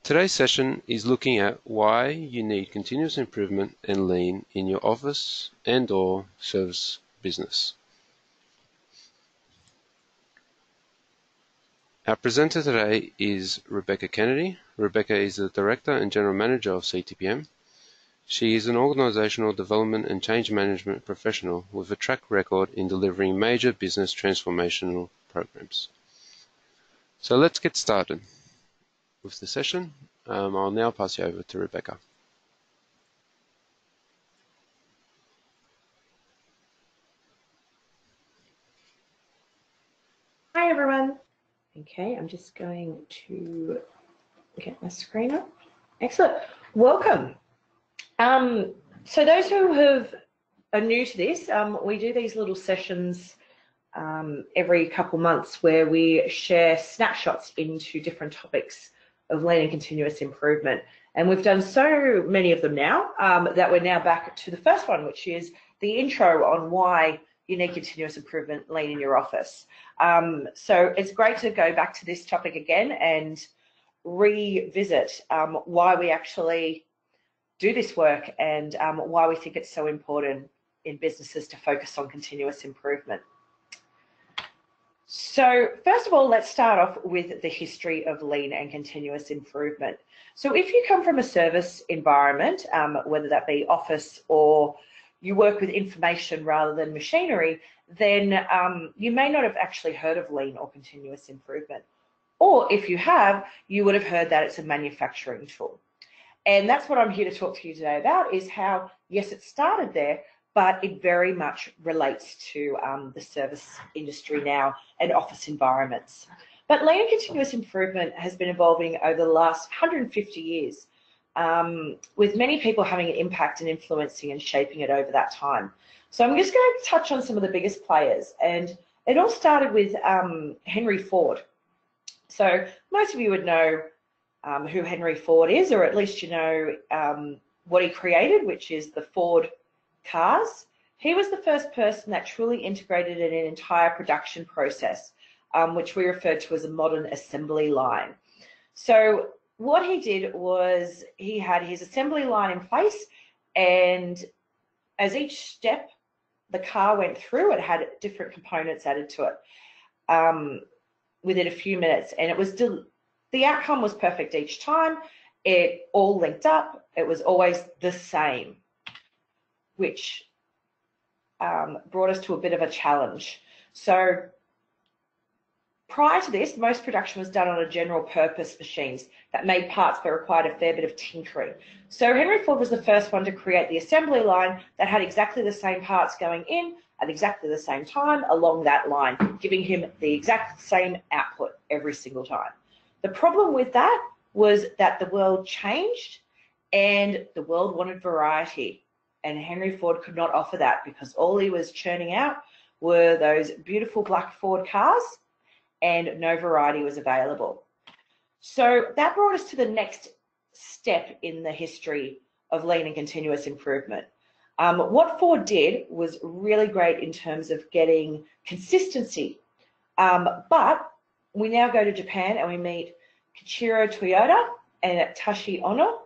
Today's session is looking at why you need continuous improvement and lean in your office and/or service business. Our presenter today is Rebecca Kennedy. Rebecca is the Director and General Manager of CTPM. She is an organizational development and change management professional with a track record in delivering major business transformational programs. So let's get started with the session. I'll now pass you over to Rebecca. Hi everyone. Okay, I'm just going to get my screen up. Excellent. Welcome. So those who are new to this, we do these little sessions every couple months where we share snapshots into different topics of lean and continuous improvement. And we've done so many of them now that we're now back to the first one, which is the intro on why you need continuous improvement lean in your office. So it's great to go back to this topic again and revisit why we actually do this work and why we think it's so important in businesses to focus on continuous improvement. So first of all, let's start off with the history of lean and continuous improvement. So if you come from a service environment, whether that be office or you work with information rather than machinery, then you may not have actually heard of lean or continuous improvement. Or if you have, you would have heard that it's a manufacturing tool. And that's what I'm here to talk to you today about, is how, yes, it started there, but it very much relates to the service industry now and office environments. But lean and continuous improvement has been evolving over the last 150 years, with many people having an impact and influencing and shaping it over that time. So I'm just going to touch on some of the biggest players, and it all started with Henry Ford. So most of you would know who Henry Ford is, or at least you know what he created, which is the Ford cars. He was the first person that truly integrated in an entire production process, which we refer to as a modern assembly line. So what he did was he had his assembly line in place, and as each step the car went through, it had different components added to it within a few minutes, and it was the outcome was perfect each time. It all linked up. It was always the same, which brought us to a bit of a challenge. So prior to this, most production was done on a general purpose machines that made parts that required a fair bit of tinkering. So Henry Ford was the first one to create the assembly line that had exactly the same parts going in at exactly the same time along that line, giving him the exact same output every single time. The problem with that was that the world changed and the world wanted variety. And Henry Ford could not offer that because all he was churning out were those beautiful black Ford cars, and no variety was available. So that brought us to the next step in the history of lean and continuous improvement. What Ford did was really great in terms of getting consistency. But we now go to Japan and we meet Kiichiro Toyota and Tashi Ono,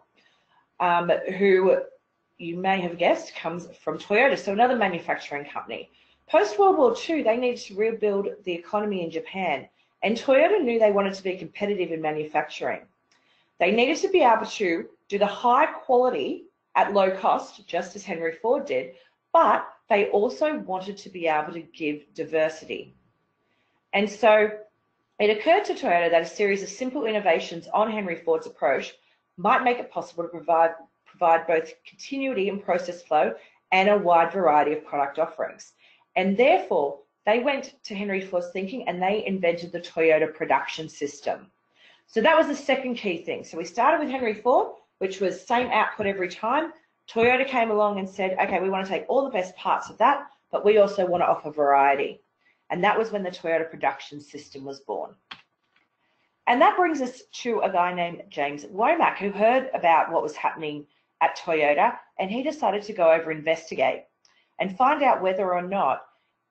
who you may have guessed comes from Toyota, so another manufacturing company. Post-World War II, they needed to rebuild the economy in Japan, and Toyota knew they wanted to be competitive in manufacturing. They needed to be able to do the high quality at low cost, just as Henry Ford did, but they also wanted to be able to give diversity. And so it occurred to Toyota that a series of simple innovations on Henry Ford's approach might make it possible to provide both continuity in process flow and a wide variety of product offerings. And therefore, they went to Henry Ford's thinking and they invented the Toyota production system. So that was the second key thing. So we started with Henry Ford, which was same output every time. Toyota came along and said, okay, we want to take all the best parts of that, but we also want to offer variety. And that was when the Toyota production system was born. And that brings us to a guy named James Womack, who heard about what was happening at Toyota, and he decided to go over and investigate and find out whether or not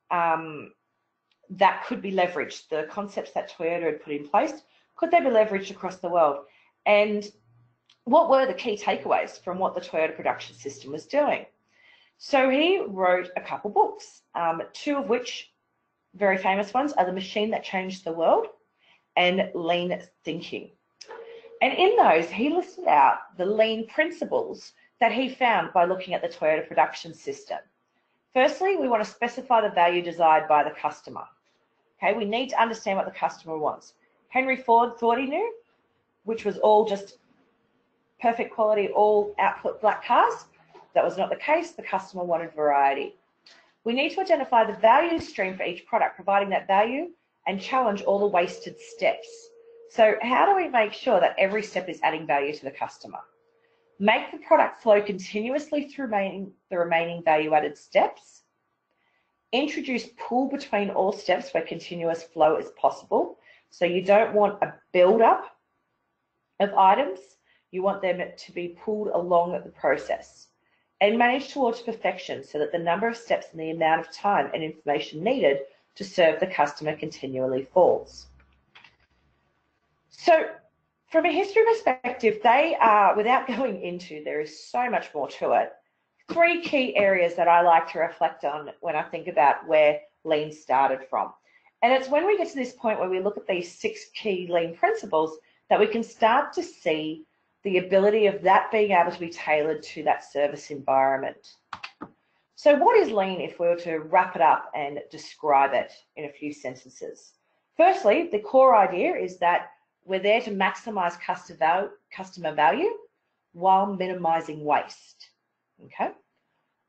that could be leveraged. The concepts that Toyota had put in place, could they be leveraged across the world? and what were the key takeaways from what the Toyota production system was doing. So he wrote a couple books, two of which, very famous ones, are The Machine That Changed the World and Lean Thinking. And in those, he listed out the lean principles that he found by looking at the Toyota production system. Firstly, we want to specify the value desired by the customer. Okay, we need to understand what the customer wants. Henry Ford thought he knew, which was all just perfect quality, all output black cars. That was not the case. The customer wanted variety. We need to identify the value stream for each product, providing that value, and challenge all the wasted steps. So how do we make sure that every step is adding value to the customer? Make the product flow continuously through the remaining value-added steps. Introduce pull between all steps where continuous flow is possible. So you don't want a build-up of items. You want them to be pulled along the process. And manage towards perfection so that the number of steps and the amount of time and information needed to serve the customer continually falls. So from a history perspective, they are, without going into, there is so much more to it, three key areas that I like to reflect on when I think about where lean started from. And it's when we get to this point where we look at these 6 key lean principles that we can start to see the ability of that being able to be tailored to that service environment. So what is lean if we were to wrap it up and describe it in a few sentences? Firstly, the core idea is that we're there to maximize customer value while minimizing waste. Okay?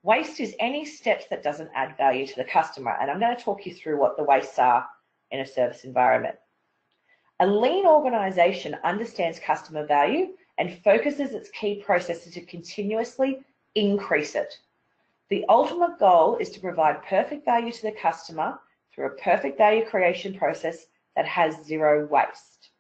Waste is any steps that doesn't add value to the customer, and I'm going to talk you through what the wastes are in a service environment. A lean organization understands customer value and focuses its key processes to continuously increase it. The ultimate goal is to provide perfect value to the customer through a perfect value creation process that has zero waste.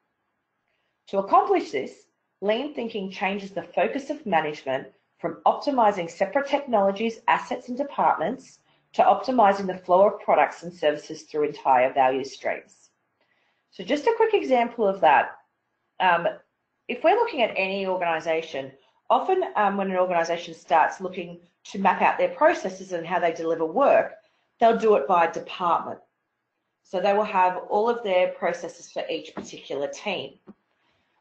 To accomplish this, lean thinking changes the focus of management from optimizing separate technologies, assets, and departments to optimizing the flow of products and services through entire value streams. So just a quick example of that. If we're looking at any organization, often when an organization starts looking to map out their processes and how they deliver work, they'll do it by department. So they will have all of their processes for each particular team.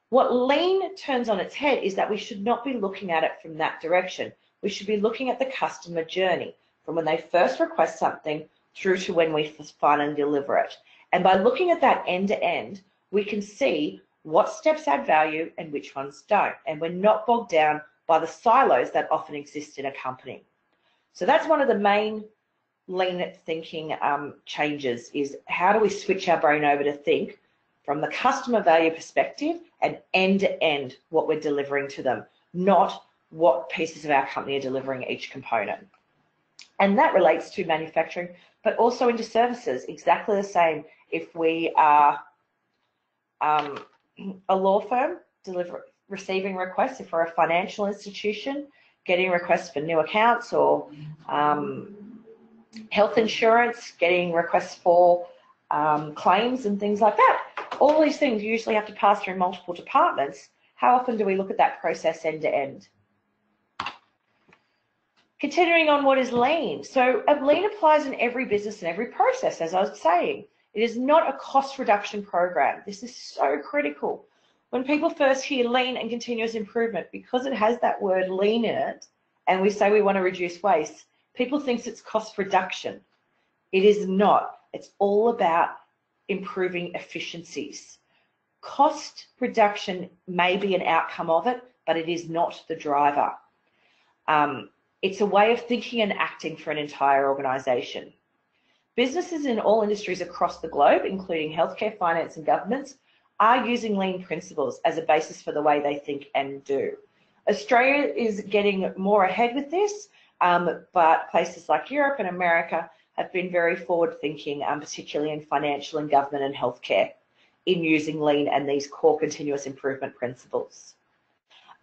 What lean turns on its head is that we should not be looking at it from that direction. We should be looking at the customer journey from when they first request something through to when we finally deliver it. And by looking at that end to end, we can see what steps add value and which ones don't. And we're not bogged down by the silos that often exist in a company. So that's one of the main lean thinking changes, is how do we switch our brain over to think from the customer value perspective and end to end what we're delivering to them, not what pieces of our company are delivering each component. And that relates to manufacturing, but also into services, exactly the same. If we are a law firm receiving requests, if we're a financial institution getting requests for new accounts, or health insurance getting requests for claims and things like that, all these things usually have to pass through multiple departments. How often do we look at that process end to end? Continuing on, what is lean? So lean applies in every business and every process, as I was saying. It is not a cost reduction program. This is so critical. When people first hear lean and continuous improvement, because it has that word lean in it, and we say we want to reduce waste, people think it's cost reduction. It is not. It's all about improving efficiencies. Cost reduction may be an outcome of it, but it is not the driver. It's a way of thinking and acting for an entire organization. Businesses in all industries across the globe, including healthcare, finance, and governments, are using lean principles as a basis for the way they think and do. Australia is getting more ahead with this, but places like Europe and America have been very forward-thinking, particularly in financial and government and healthcare, in using lean and these core continuous improvement principles.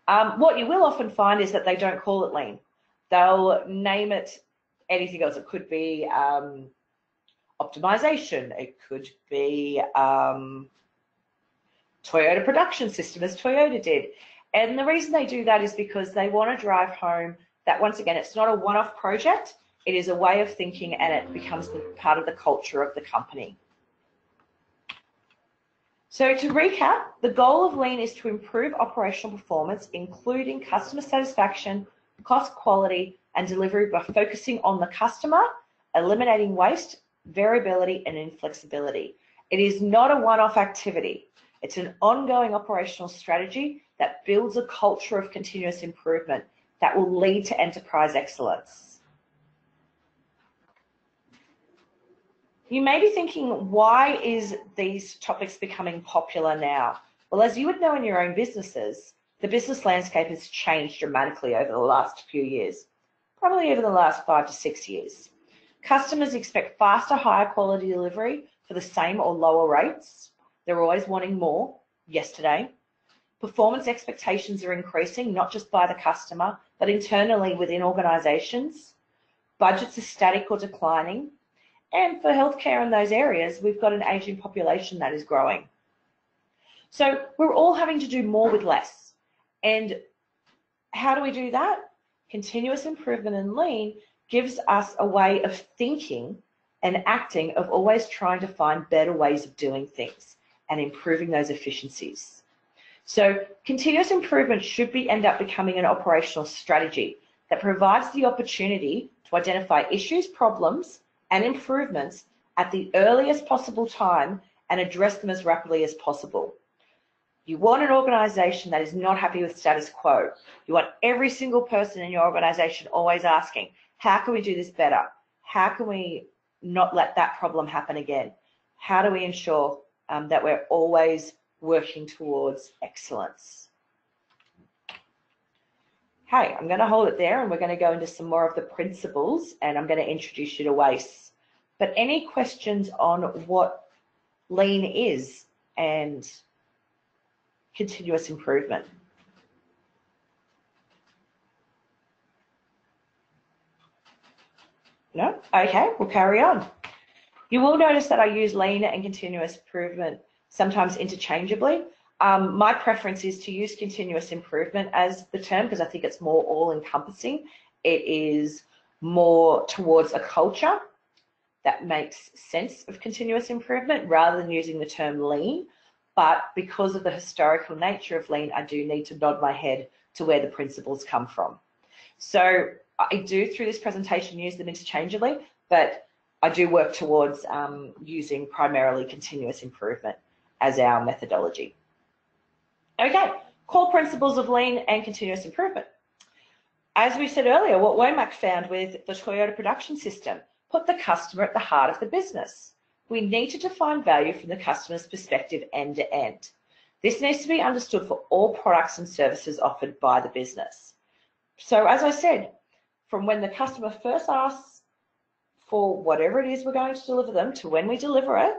What you will often find is that they don't call it lean. They'll name it anything else. It could be optimization. It could be Toyota production system, as Toyota did. And the reason they do that is because they want to drive home that, once again, it's not a one-off project, it is a way of thinking, and it becomes part of the culture of the company. So to recap, the goal of Lean is to improve operational performance, including customer satisfaction, cost, quality, and delivery by focusing on the customer, eliminating waste, variability, and inflexibility. It is not a one-off activity. It's an ongoing operational strategy that builds a culture of continuous improvement that will lead to enterprise excellence. You may be thinking, why is these topics becoming popular now? Well, as you would know in your own businesses, the business landscape has changed dramatically over the last few years, probably over the last 5 to 6 years. Customers expect faster, higher quality delivery for the same or lower rates. They're always wanting more yesterday. Performance expectations are increasing, not just by the customer, but internally within organisations. Budgets are static or declining. And for healthcare in those areas, we've got an ageing population that is growing. So we're all having to do more with less. And how do we do that? Continuous improvement and Lean gives us a way of thinking and acting, of always trying to find better ways of doing things and improving those efficiencies. So continuous improvement should end up becoming an operational strategy that provides the opportunity to identify issues, problems, and improvements at the earliest possible time and address them as rapidly as possible. You want an organisation that is not happy with status quo. You want every single person in your organisation always asking, how can we do this better? How can we not let that problem happen again? How do we ensure that we're always working towards excellence? Okay, I'm going to hold it there, and we're going to go into some more of the principles, and I'm going to introduce you to WACE. But any questions on what Lean is and continuous improvement? No? Okay, we'll carry on. You will notice that I use Lean and continuous improvement sometimes interchangeably. My preference is to use continuous improvement as the term because I think it's more all-encompassing. It is more towards a culture that makes sense of continuous improvement rather than using the term Lean. But because of the historical nature of Lean, I do need to nod my head to where the principles come from. So I do, through this presentation, use them interchangeably, but I do work towards using primarily continuous improvement as our methodology. Okay, core principles of Lean and continuous improvement. As we said earlier, what Womack found with the Toyota production system, put the customer at the heart of the business. We need to define value from the customer's perspective end to end. This needs to be understood for all products and services offered by the business. So as I said, from when the customer first asks for whatever it is we're going to deliver them to when we deliver it,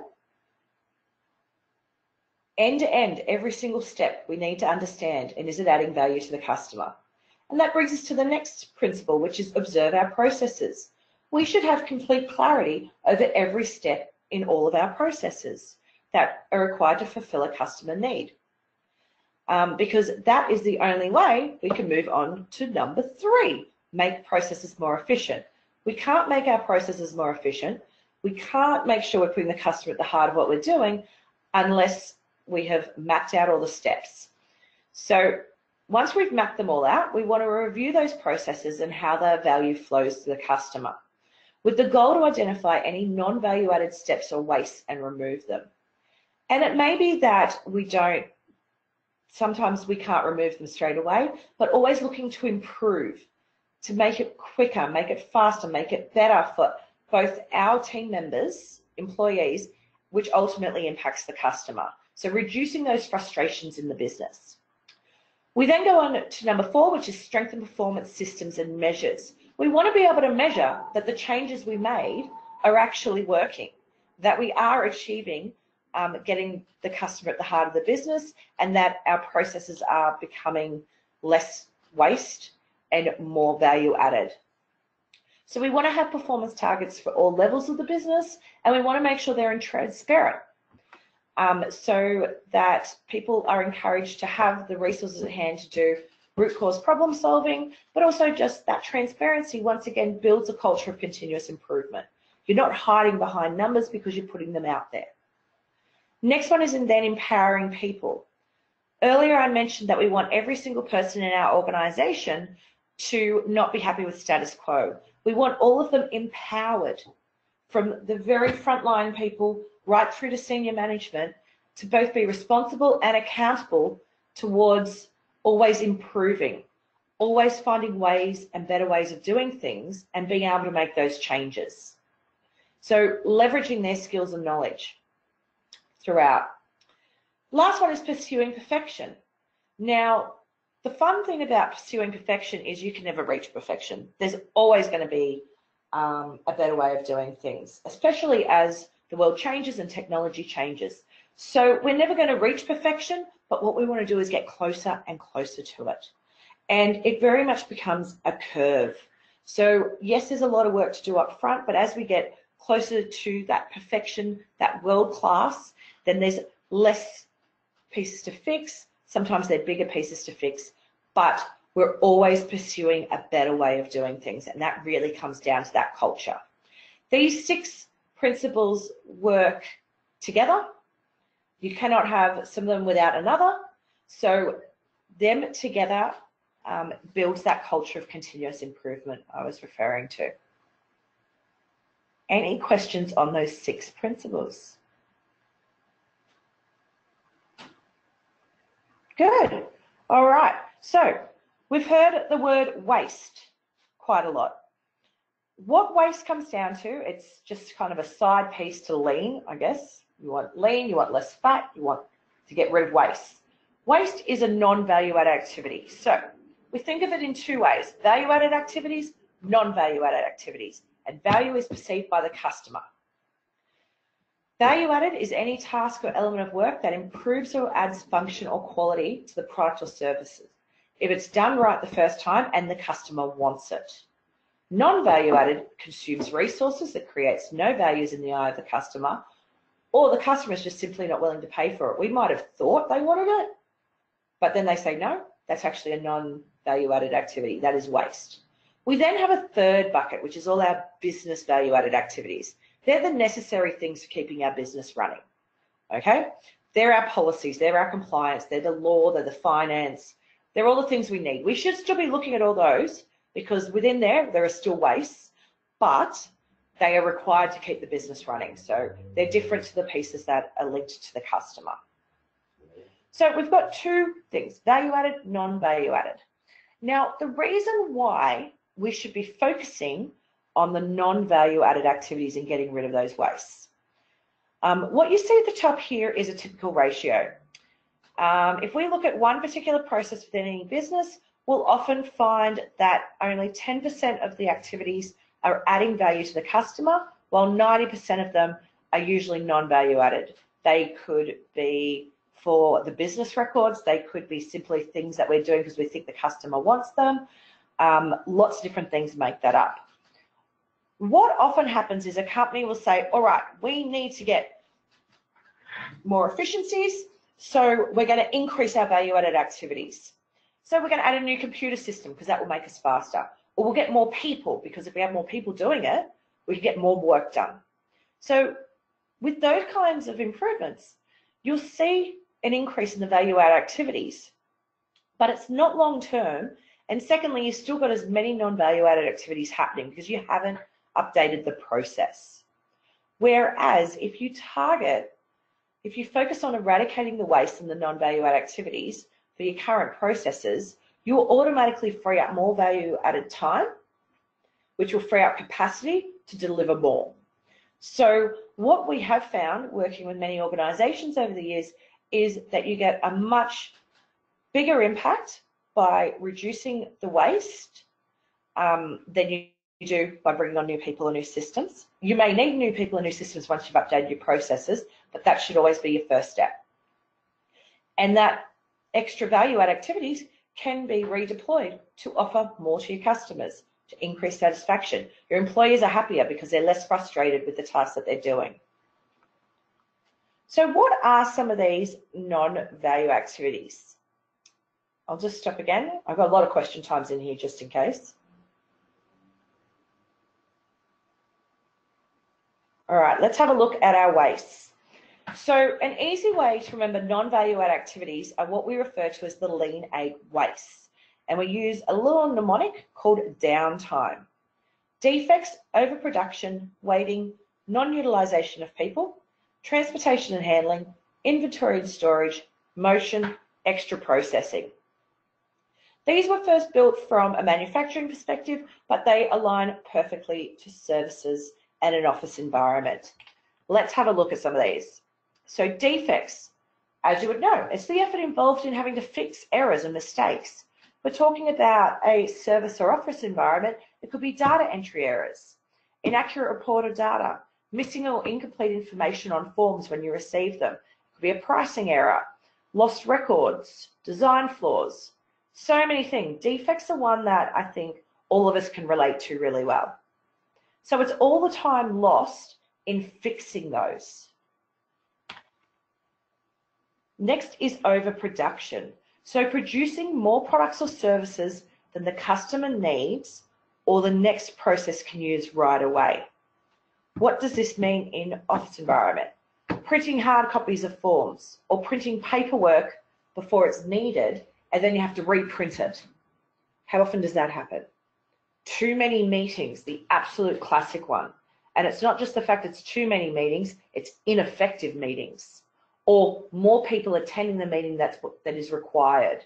end to end, every single step we need to understand, and is it adding value to the customer? And that brings us to the next principle, which is observe our processes. We should have complete clarity over every step in all of our processes that are required to fulfill a customer need. Because that is the only way we can move on to number 3, make processes more efficient. We can't make our processes more efficient. We can't make sure we're putting the customer at the heart of what we're doing unless we have mapped out all the steps. So once we've mapped them all out, we want to review those processes and how their value flows to the customer, with the goal to identify any non-value added steps or waste and remove them. And it may be that sometimes we can't remove them straight away, but always looking to improve, to make it quicker, make it faster, make it better for both our team members, employees, which ultimately impacts the customer. So reducing those frustrations in the business. We then go on to number 4, which is strengthen performance systems and measures. We want to be able to measure that the changes we made are actually working, that we are achieving getting the customer at the heart of the business, and that our processes are becoming less waste and more value added. So we want to have performance targets for all levels of the business, and we want to make sure they're transparent. so that people are encouraged to have the resources at hand to do root cause problem solving, but also just that transparency, once again, builds a culture of continuous improvement. You're not hiding behind numbers because you're putting them out there. Next one is then empowering people. Earlier I mentioned that we want every single person in our organisation to not be happy with status quo. We want all of them empowered, from the very frontline people right through to senior management, to both be responsible and accountable towards always improving, always finding ways and better ways of doing things and being able to make those changes. So leveraging their skills and knowledge throughout. Last one is pursuing perfection. Now, the fun thing about pursuing perfection is you can never reach perfection. There's always going to be a better way of doing things, especially as the world changes and technology changes. So we're never going to reach perfection, but what we want to do is get closer and closer to it. And it very much becomes a curve. So yes, there's a lot of work to do up front, but as we get closer to that perfection, that world class, then there's less pieces to fix. Sometimes they're bigger pieces to fix, but we're always pursuing a better way of doing things. And that really comes down to that culture. These 6 principles work together. You cannot have some of them without another. So them together builds that culture of continuous improvement I was referring to. Any questions on those 6 principles? Good. All right. So we've heard the word waste quite a lot. What waste comes down to, it's just kind of a side piece to lean, I guess. You want lean, you want less fat, you want to get rid of waste. Waste is a non-value-added activity. So we think of it in 2 ways: value-added activities, non-value-added activities, and value is perceived by the customer. Value-added is any task or element of work that improves or adds function or quality to the product or services, if it's done right the first time and the customer wants it. Non-value-added consumes resources that creates no values in the eye of the customer, or the customer is just simply not willing to pay for it. We might have thought they wanted it, but then they say, no, that's actually a non-value-added activity. That is waste. We then have a third bucket, which is all our business value-added activities. They're the necessary things for keeping our business running, okay? They're our policies, they're our compliance, they're the law, they're the finance, they're all the things we need. We should still be looking at all those, because within there are still wastes, but they are required to keep the business running. So they're different to the pieces that are linked to the customer. So we've got 2 things: value-added, non-value-added. Now, the reason why we should be focusing on the non-value-added activities and getting rid of those wastes. What you see at the top here is a typical ratio. If we look at one particular process within any business, we'll often find that only 10% of the activities are adding value to the customer, while 90% of them are usually non-value-added. They could be for the business records, they could be simply things that we're doing because we think the customer wants them. Lots of different things make that up. What often happens is a company will say, all right, we need to get more efficiencies, so we're going to increase our value-added activities. So we're going to add a new computer system because that will make us faster. Or we'll get more people, because if we have more people doing it, we can get more work done. So with those kinds of improvements, you'll see an increase in the value-add activities, but it's not long-term. And secondly, you've still got as many non-value-added activities happening because you haven't updated the process. Whereas if you focus on eradicating the waste and the non-value-add activities for your current processes, you will automatically free up more value-added time, which will free up capacity to deliver more. So what we have found working with many organisations over the years is that you get a much bigger impact by reducing the waste than you do by bringing on new people and new systems. You may need new people and new systems once you've updated your processes, but that should always be your first step. And that extra value-add activities can be redeployed to offer more to your customers, to increase satisfaction. Your employees are happier because they're less frustrated with the tasks that they're doing. So what are some of these non-value activities? I'll just stop again. I've got a lot of question times in here just in case. All right, let's have a look at our wastes. So an easy way to remember non-value add activities are what we refer to as the lean 8 wastes. And we use a little mnemonic called downtime. Defects, overproduction, waiting, non-utilisation of people, transportation and handling, inventory and storage, motion, extra processing. These were first built from a manufacturing perspective, but they align perfectly to services and an office environment. Let's have a look at some of these. So defects, as you would know, it's the effort involved in having to fix errors and mistakes. We're talking about a service or office environment. It could be data entry errors, inaccurate reported data, missing or incomplete information on forms when you receive them. It could be a pricing error, lost records, design flaws, so many things. Defects are one that I think all of us can relate to really well. So it's all the time lost in fixing those. Next is overproduction. So producing more products or services than the customer needs or the next process can use right away. What does this mean in office environment? Printing hard copies of forms or printing paperwork before it's needed and then you have to reprint it. How often does that happen? Too many meetings, the absolute classic one. And it's not just the fact it's too many meetings, it's ineffective meetings or more people attending the meeting that is required.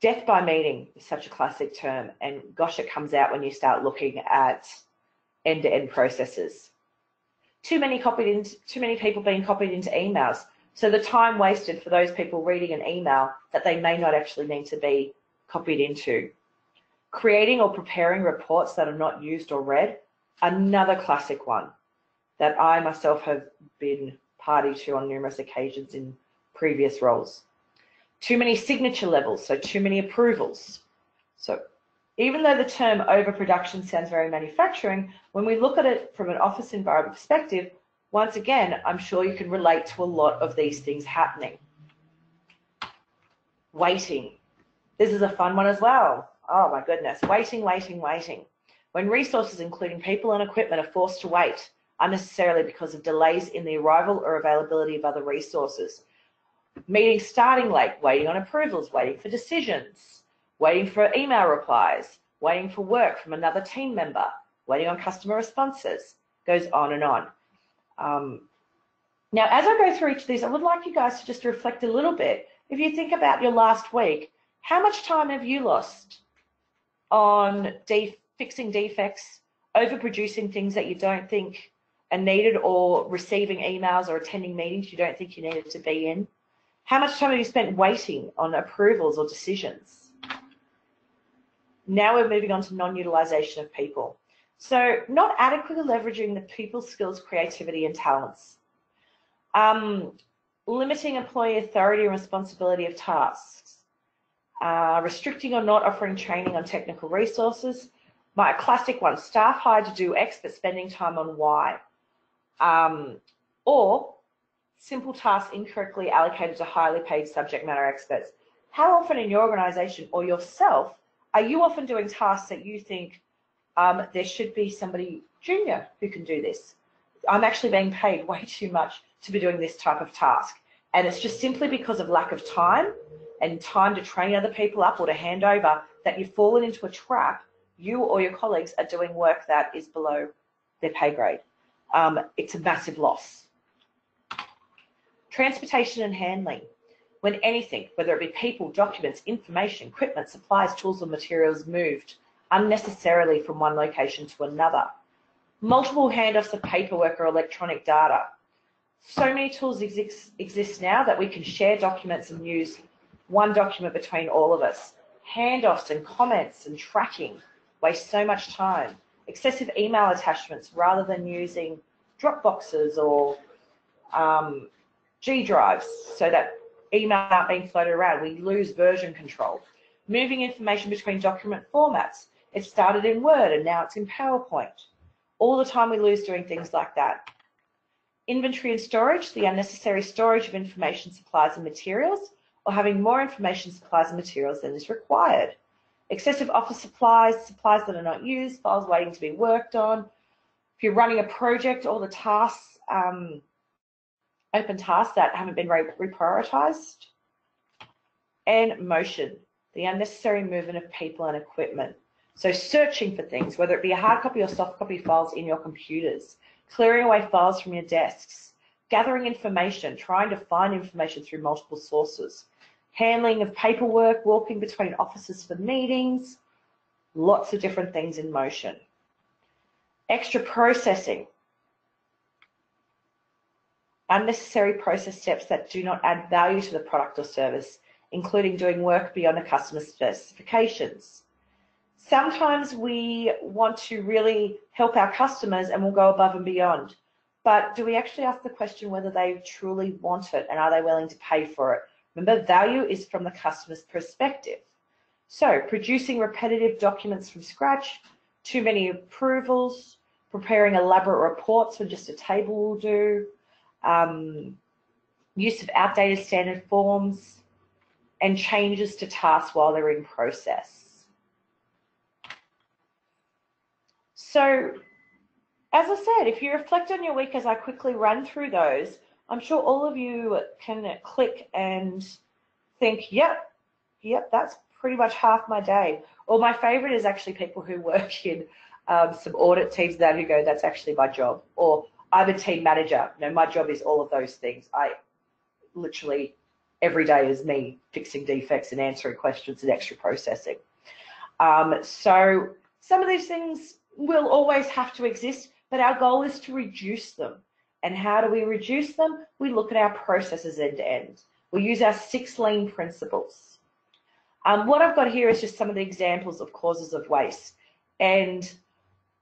Death by meeting is such a classic term, and gosh, it comes out when you start looking at end-to-end processes. Too many people being copied into emails. So the time wasted for those people reading an email that they may not actually need to be copied into. Creating or preparing reports that are not used or read, another classic one that I myself have been party to on numerous occasions in previous roles. Too many signature levels, so too many approvals. So even though the term overproduction sounds very manufacturing, when we look at it from an office environment perspective, once again, I'm sure you can relate to a lot of these things happening. Waiting. This is a fun one as well. Oh my goodness, waiting. When resources, including people and equipment, are forced to wait unnecessarily because of delays in the arrival or availability of other resources. Meetings starting late, waiting on approvals, waiting for decisions, waiting for email replies, waiting for work from another team member, waiting on customer responses, goes on and on. Now, as I go through each of these, I would like you guys to just reflect a little bit. If you think about your last week, how much time have you lost on fixing defects, overproducing things that you don't think are needed, or receiving emails or attending meetings you don't think you needed to be in? How much time have you spent waiting on approvals or decisions? Now we're moving on to non-utilisation of people. So not adequately leveraging the people skills, creativity and talents. Limiting employee authority and responsibility of tasks. Restricting or not offering training on technical resources. My classic one, staff hired to do X but spending time on Y. Or simple tasks incorrectly allocated to highly paid subject matter experts. How often in your organisation or yourself are you often doing tasks that you think there should be somebody junior who can do this? I'm actually being paid way too much to be doing this type of task. And it's just simply because of lack of time and time to train other people up or to hand over that you've fallen into a trap. You or your colleagues are doing work that is below their pay grade. It's a massive loss. Transportation and handling. When anything, whether it be people, documents, information, equipment, supplies, tools, or materials moved unnecessarily from one location to another. Multiple handoffs of paperwork or electronic data. So many tools exist now that we can share documents and use one document between all of us. Handoffs and comments and tracking waste so much time. Excessive email attachments rather than using Dropboxes or G drives so that email aren't being floated around. We lose version control. Moving information between document formats. It started in Word and now it's in PowerPoint. All the time we lose doing things like that. Inventory and storage, the unnecessary storage of information, supplies and materials, or having more information, supplies and materials than is required. Excessive office supplies, supplies that are not used, files waiting to be worked on. If you're running a project, all the tasks, open tasks that haven't been reprioritized. And motion, the unnecessary movement of people and equipment. So searching for things, whether it be a hard copy or soft copy files in your computers, clearing away files from your desks, gathering information, trying to find information through multiple sources, handling of paperwork, walking between offices for meetings, lots of different things in motion. Extra processing, unnecessary process steps that do not add value to the product or service, including doing work beyond a customer's specifications. Sometimes we want to really help our customers and we'll go above and beyond, but do we actually ask the question whether they truly want it and are they willing to pay for it? Remember, value is from the customer's perspective. So producing repetitive documents from scratch, too many approvals, preparing elaborate reports when just a table will do, use of outdated standard forms, and changes to tasks while they're in process. So, as I said, if you reflect on your week as I quickly run through those, I'm sure all of you can click and think, yep, that's pretty much half my day. Or my favorite is actually people who work in some audit teams that who go, that's actually my job. Or I'm a team manager. No, my job is all of those things. I literally, every day is me fixing defects and answering questions and extra processing. So some of these things will always have to exist, but our goal is to reduce them. And how do we reduce them? We look at our processes end to end. We use our 6 lean principles. What I've got here is just some of the examples of causes of waste. And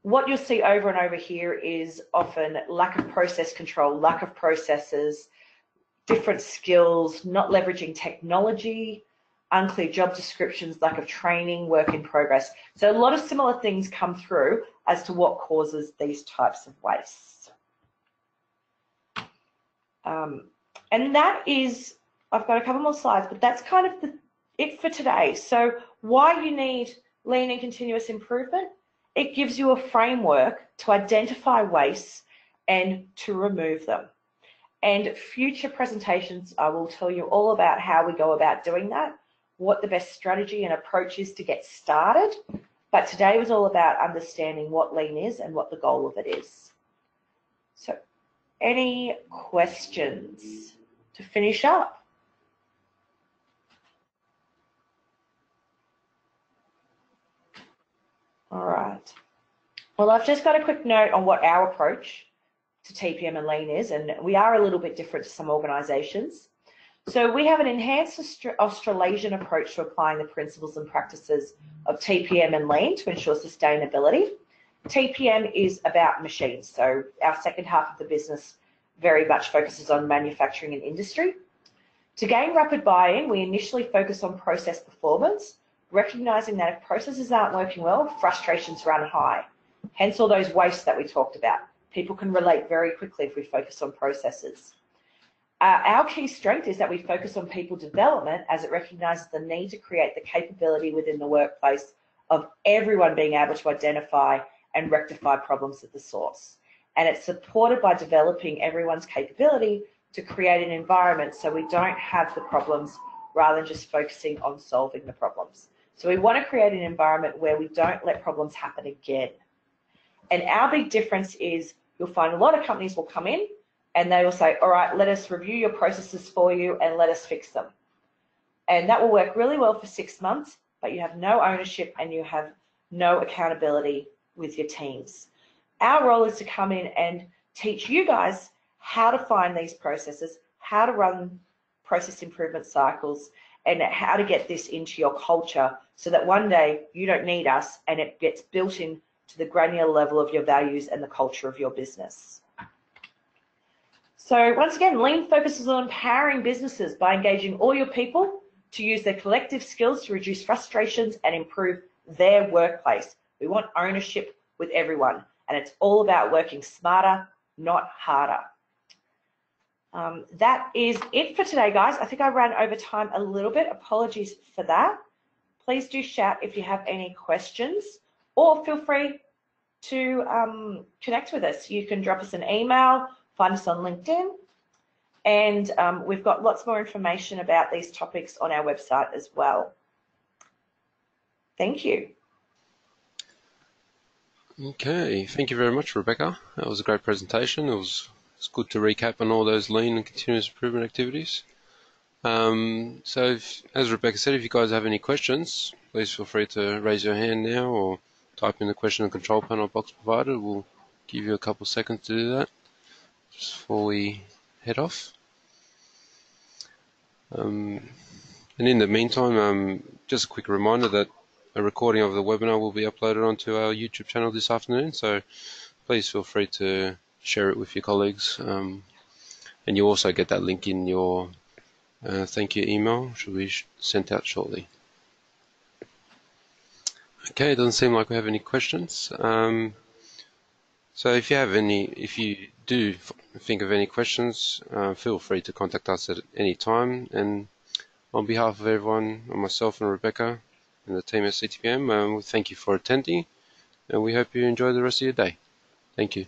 what you'll see over and over here is often lack of process control, lack of processes, different skills, not leveraging technology, unclear job descriptions, lack of training, work in progress. So a lot of similar things come through as to what causes these types of waste. And that is, I've got a couple more slides, but that's kind of it for today. So why you need lean and continuous improvement? It gives you a framework to identify wastes and to remove them. And future presentations, I will tell you all about how we go about doing that, what the best strategy and approach is to get started. But today was all about understanding what lean is and what the goal of it is. So any questions to finish up? All right. Well, I've just got a quick note on what our approach to TPM and lean is, and we are a little bit different to some organisations. So we have an enhanced Australasian approach to applying the principles and practices of TPM and lean to ensure sustainability. TPM is about machines, so our second half of the business very much focuses on manufacturing and industry. To gain rapid buy-in, we initially focus on process performance, recognising that if processes aren't working well, frustrations run high. Hence all those wastes that we talked about. People can relate very quickly if we focus on processes. Our key strength is that we focus on people development as it recognises the need to create the capability within the workplace of everyone being able to identify and rectify problems at the source. And it's supported by developing everyone's capability to create an environment so we don't have the problems rather than just focusing on solving the problems. So we want to create an environment where we don't let problems happen again. And our big difference is you'll find a lot of companies will come in and they will say, all right, let us review your processes for you and let us fix them. And that will work really well for 6 months, but you have no ownership and you have no accountability with your teams. Our role is to come in and teach you guys how to find these processes, how to run process improvement cycles, and how to get this into your culture so that one day you don't need us and it gets built in to the granular level of your values and the culture of your business. So once again, lean focuses on empowering businesses by engaging all your people to use their collective skills to reduce frustrations and improve their workplace. We want ownership with everyone, and it's all about working smarter, not harder. That is it for today, guys. I think I ran over time a little bit. Apologies for that. Please do shout if you have any questions, or feel free to connect with us. You can drop us an email, find us on LinkedIn, and we've got lots more information about these topics on our website as well. Thank you. Okay, thank you very much, Rebecca. That was a great presentation. It's good to recap on all those lean and continuous improvement activities. So, as Rebecca said, if you guys have any questions, please feel free to raise your hand now or type in the question and control panel box provided. We'll give you a couple seconds to do that just before we head off. And in the meantime, just a quick reminder that a recording of the webinar will be uploaded onto our YouTube channel this afternoon, so please feel free to share it with your colleagues. And you also get that link in your thank you email, which will be sent out shortly. Okay, it doesn't seem like we have any questions. So if you do think of any questions, feel free to contact us at any time. And on behalf of everyone, myself and Rebecca and the team at CTPM, we thank you for attending, and we hope you enjoy the rest of your day. Thank you.